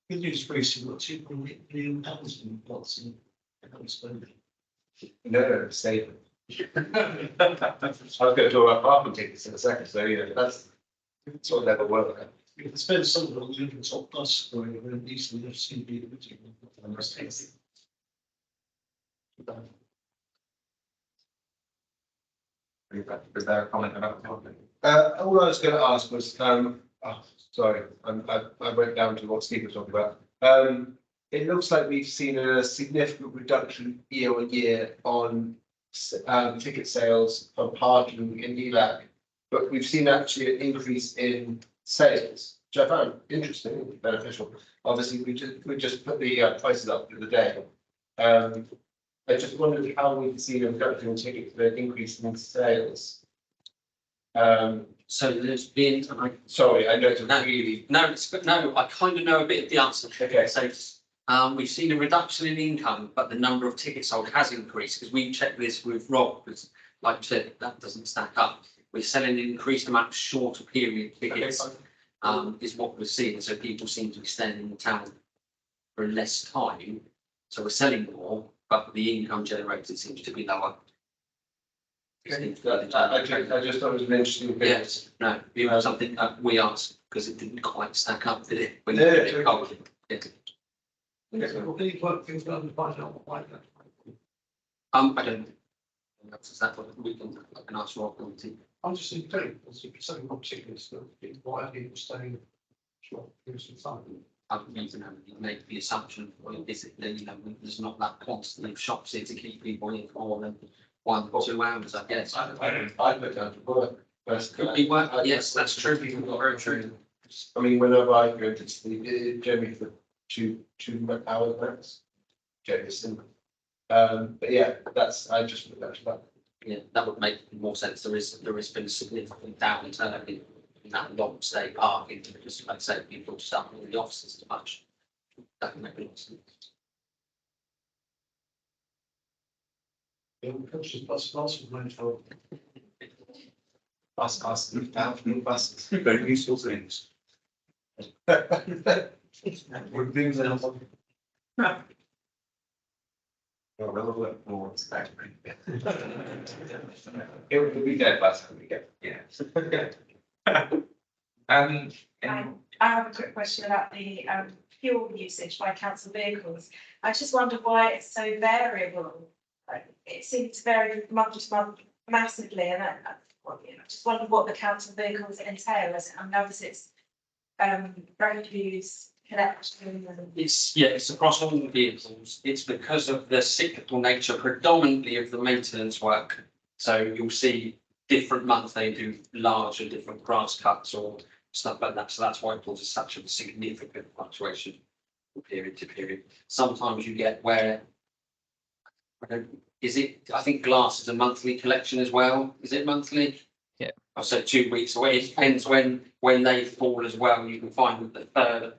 good news is recently, what £2.8 million in plots in spending. No, save it. I was going to talk about parking tickets in a second, so that's sort of level work. You can spend some of it on the top bus going around easily, they've seen people. Is there a comment about the topic? All I was going to ask was, sorry, I went down to what Steve was talking about. It looks like we've seen a significant reduction year on year on ticket sales for parking in ELAC, but we've seen actually an increase in sales, which I found interesting and beneficial. Obviously, we just put the prices up the other day. I just wondered how we've seen a reduction in tickets, but an increase in sales. So there's been, Sorry, I know it's No. really. no, I kind of know a bit of the answer. Okay. So we've seen a reduction in income, but the number of tickets sold has increased because we checked this with Rob, because like you said, that doesn't stack up. We're selling an increased amount of shorter period tickets, is what we're seeing. So people seem to be staying in the town for less time. So we're selling more, but the income generated seems to be lower. I just thought it was an interesting bit. Yes, no, it was something that we asked because it didn't quite stack up, did it? When Yeah, you yeah. cold. Yeah. Well, they work things out and find out why that. I don't. Is that what we can, I can ask Rob on the. I'm just thinking, if you're selling more tickets, why are people staying? Sure, give some time. You can make the assumption, well, is it, that, there's not that quantity of shops here to keep people in for more than 1 or 2 hours, I guess. I went down to work first. Could be work, yes, that's true, very true. I mean, whenever I go to sleep, it generally for two hours max. Generally simple. But yeah, I just looked at that. Yeah, that would make more sense. There has been a significant downturn in that long stay parking, because like I say, people just aren't in the offices as much. That can make a lot of sense. Yeah, coaches, bus managed for. Bus, new buses. Very useful things. We're doing that. Well, we'll look forward to that. It would be dead by the time we get. Yes. I have a quick question about the fuel usage by council vehicles. I just wonder why it's so variable. Like, it seems to vary month to month massively, and I just wonder what the council vehicles entail. Obviously it's refuse collection and. It's across all the vehicles. It's because of the cyclical nature predominantly of the maintenance work. So you'll see different months they do larger different grass cuts or stuff like that. So that's why it causes such a significant fluctuation from period to period. Sometimes you get where, I think glass is a monthly collection as well. Is it monthly? Yeah. I said 2 weeks away. It depends when they fall as well. You can find that the third,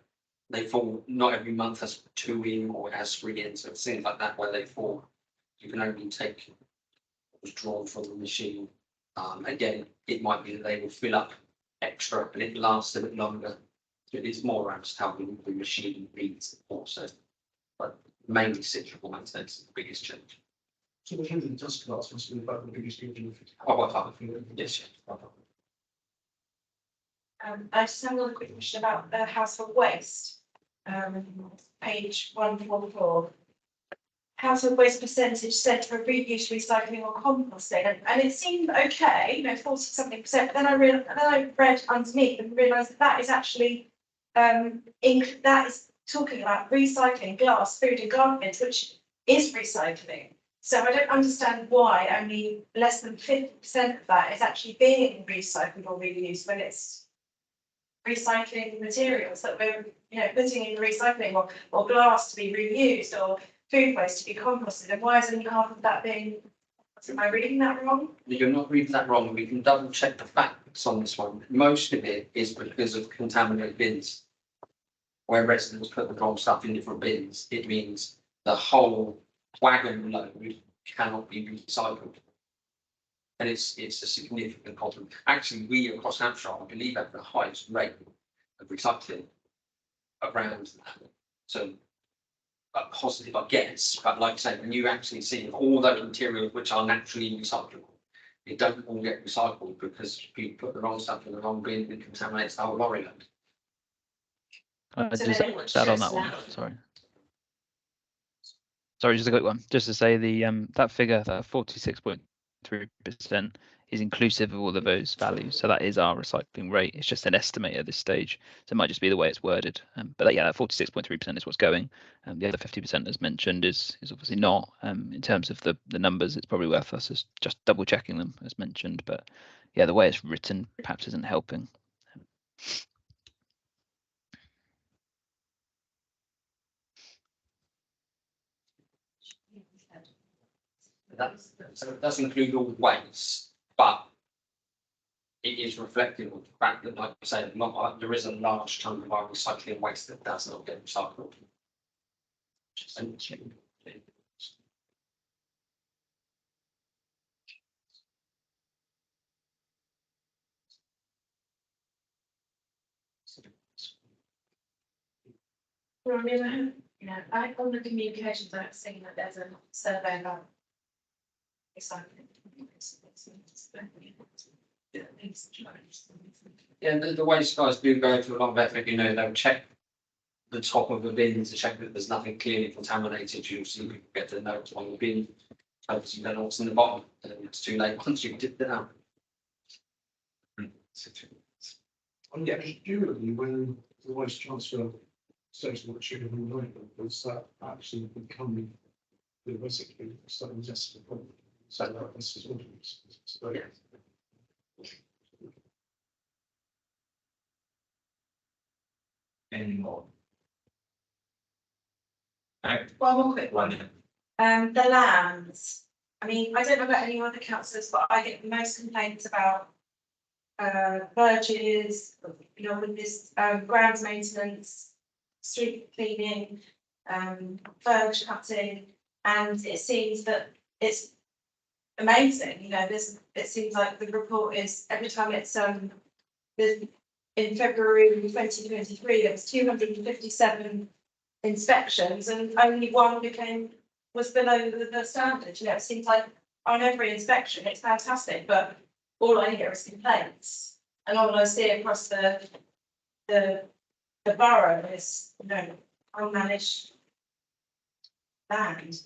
they fall, not every month has 2 in or it has 3 in. So it's things like that where they fall. You can only take what was drawn from the machine. Again, it might be that they will fill up extra and it lasts a bit longer. So it is more around just how the machine reads also. But mainly cyclical maintenance is the biggest change. So the handling dust class must be about the biggest thing. Yes. I just have another quick question about the household waste. Page 144. Household waste percentage said for reuse, recycling or composting, and it seemed okay, 40-something%. But then I read underneath and realised that is actually that is talking about recycling glass, food and garbage, which is recycling. So I don't understand why only less than 50% of that is actually being recycled or reused when it's recycling materials that we're putting in recycling or glass to be reused or food waste to be composted. And why is only half of that being? Am I reading that wrong? You're not reading that wrong. We can double check the facts on this one. Most of it is because of contaminated bins. Where residents put the wrong stuff in different bins, it means the whole wagon load cannot be recycled. And it's a significant problem. Actually, we across Hampshire, I believe, have the highest rate of recycling around that. So a positive, I guess, but like I say, when you actually see all those materials which are naturally recyclable, they don't all get recycled because people put the wrong stuff in the wrong bin and it contaminates the whole lorry load. Just then it add on shows that one. now. Sorry, just a quick one. Just to say the that figure, that 46.3% is inclusive of all of those values. So that is our recycling rate. It's just an estimate at this stage. So it might just be the way it's worded. But yeah, that 46.3% is what's going. The other 50% as mentioned is obviously not. In terms of the numbers, it's probably worth us just double checking them as mentioned. But yeah, the way it's written perhaps isn't helping. So it does include all waste, but it is reflective of the fact that, like I said, there is a large chunk of our recycling waste that does not get recycled. And Well, I mean, I on the communications, I've seen that there's a survey about recycling. yeah, the waste guys do go to a lot of effort, they'll check the top of the bin to check that there's nothing clearly contaminated. You'll see people get the notes on the bin. Hopefully you don't know what's in the bottom, and it's too late once you've dipped it out. Yeah, presumably when the waste transfer station that should have been available, was that actually becoming basically starting to test the problem. So that this is what it is. So, Yeah. Any more? Well, one quick one. The lands. I mean, I don't know about any other councillors, but I get the most complaints about verges, with this grounds maintenance, street cleaning, verge cutting, and it seems that it's amazing. It seems like the report is every time it's in February 2023, there was 257 inspections and only one was below the standard. It seems like on every inspection, it's fantastic, but all I hear is complaints. And all I see across the borough is, unmanaged land.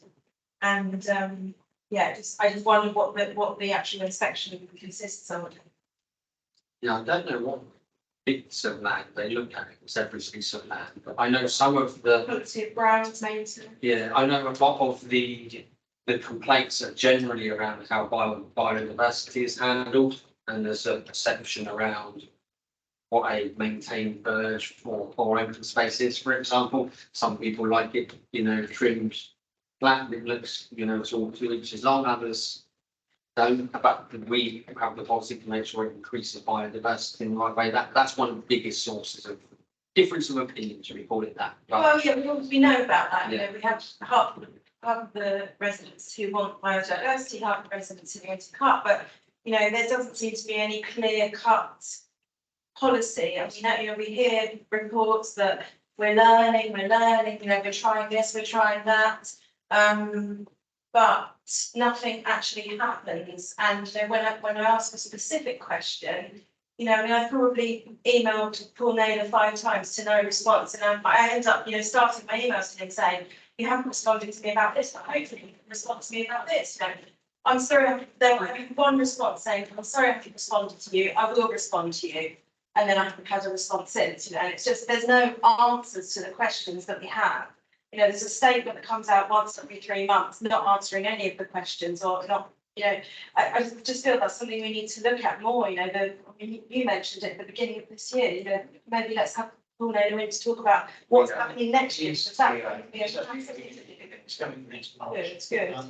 And I just wonder what the actual inspection consists of. Yeah, I don't know what bits of land they look at, it's every piece of land, but I know some of the, Quality of grounds maintenance. yeah, I know a lot of the complaints are generally around how biodiversity is handled, and there's a perception around what a maintained verge or open space is, for example. Some people like it, trimmed flat, it looks, it's all 2 inches long, others don't, but we have the policy to make sure it increases biodiversity in the right way. That's one of the biggest sources of difference of opinion, should we call it that? Well, yeah, we know about that. Yeah. We have half of the residents who want biodiversity, half the residents who want to cut, but there doesn't seem to be any clear cut policy. I mean, we hear reports that we're learning, we're trying this, we're trying that. But nothing actually happens. And when I ask a specific question, I probably emailed Paul Naylor 5 times to no response, and I end up, starting my emails to him saying, "You haven't responded to me about this, but hopefully you can respond to me about this." I'm sorry, there will be one response saying, "I'm sorry I haven't responded to you. I will respond to you," and then I haven't had a response since. And it's just there's no answers to the questions that we have. There's a statement that comes out once every 3 months, not answering any of the questions or not. I just feel that's something we need to look at more. You mentioned it at the beginning of this year. Maybe let's have Paul Naylor in to talk about what's happening next year. It's coming next month. Good, it's good. I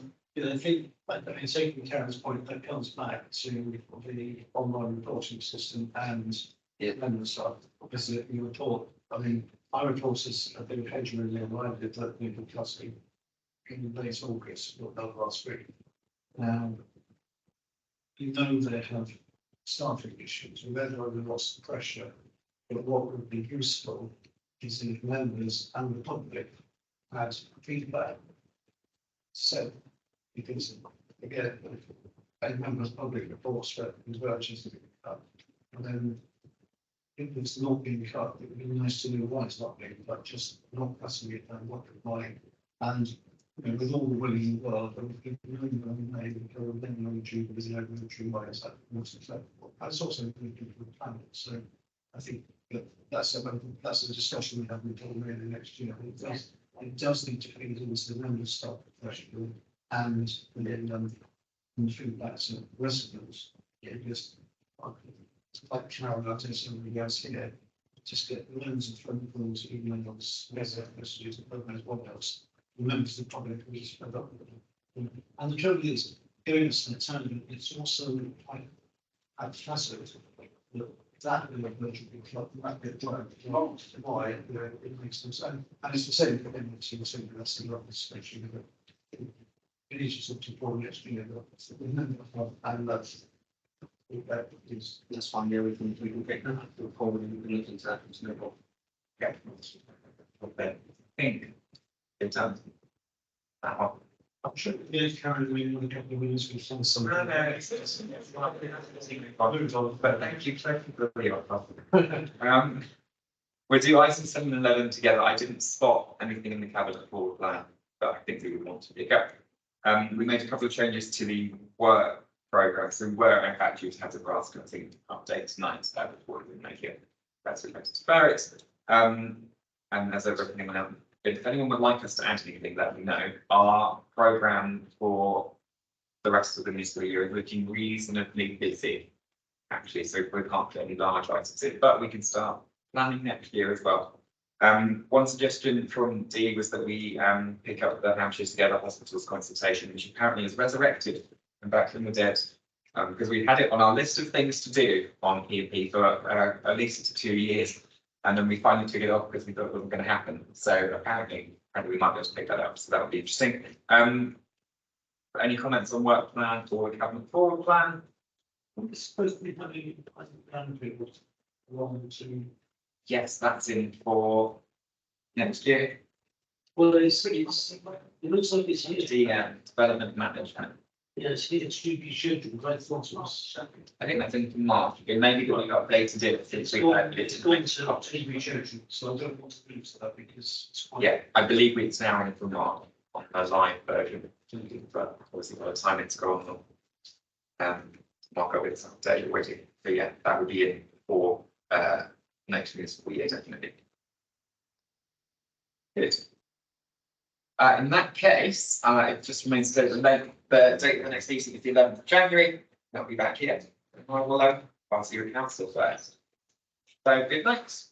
think, taking Karen's point, that comes back to the online reporting system and amendment stuff. Because you report, our reporters have been occasionally reminded that people custody in late August, not done last week. Now, you know they have staffing issues, and they're under lots of pressure. But what would be useful is if members and the public had feedback. So, because again, a member's public reports for his virtues to be cut, and then if it's not being cut, it would be nice to know why it's not being cut, just not cutting it and what why. And you know, with all the willing in the world, but if you go then on YouTube because you know military why is that most acceptable. That's also good for the planet. So I think that's a discussion we have with Cllr in the next year. It does need to feed into the members' staff professional and then the feedback to residents. It just like Carol, I think somebody else here, just get loads of phone calls, emails, messages, and God knows what else. The members of the public who just fed up with them. And the trouble is, going to the town, it's also quite haphazard. That will virtually be club, that bit drive, why it makes them so. And it's the same for them, it's the same, that's the rubber station. It is just up to four next year, and that's. That's fine, yeah, we can get that forward and we can look into that, it's no problem. Yeah. Okay. I think it's done. That one. I'm sure the Karen, we in a couple of minutes will send some. No, but thank you for the we'll do items 7 and 11 together. I didn't spot anything in the cabinet forward plan, but I think we would want to pick up. We made a couple of changes to the work program, so we were in fact due to have the grass cutting update tonight, so before we make it better to Barrett. And as over anyone else, if anyone would like us to add anything, let me know. Our program for the rest of the municipal year is looking reasonably busy, actually, so we can't get any large items in, but we can start planning next year as well. One suggestion from Dee was that we pick up the Hampshire Together Hospitals consultation, which apparently is resurrected and back from the dead, because we had it on our list of things to do on PMP for at least 2 years, and then we finally took it off because we thought it wasn't going to happen. So apparently we might be able to pick that up. So that would be interesting. Any comments on work plan or cabinet forward plan? It's supposed to be having plan people along to. Yes, that's in for next year. Well, it looks like it's here. The development management. Yes, it's to be scheduled. I thought it was. I think that's in March. It may be that we updated it since we had it. It's going to be scheduled, so I don't want to lose that because it's quite. Yeah, I believe it's now in for March on a live version, but obviously by the time it's gone, mark up its update already. So yeah, that would be in for next year's year, definitely. Good. In that case, it just remains to say the date of the next meeting is the 11th of January. I'll be back here. I will pass you a council first. So good night.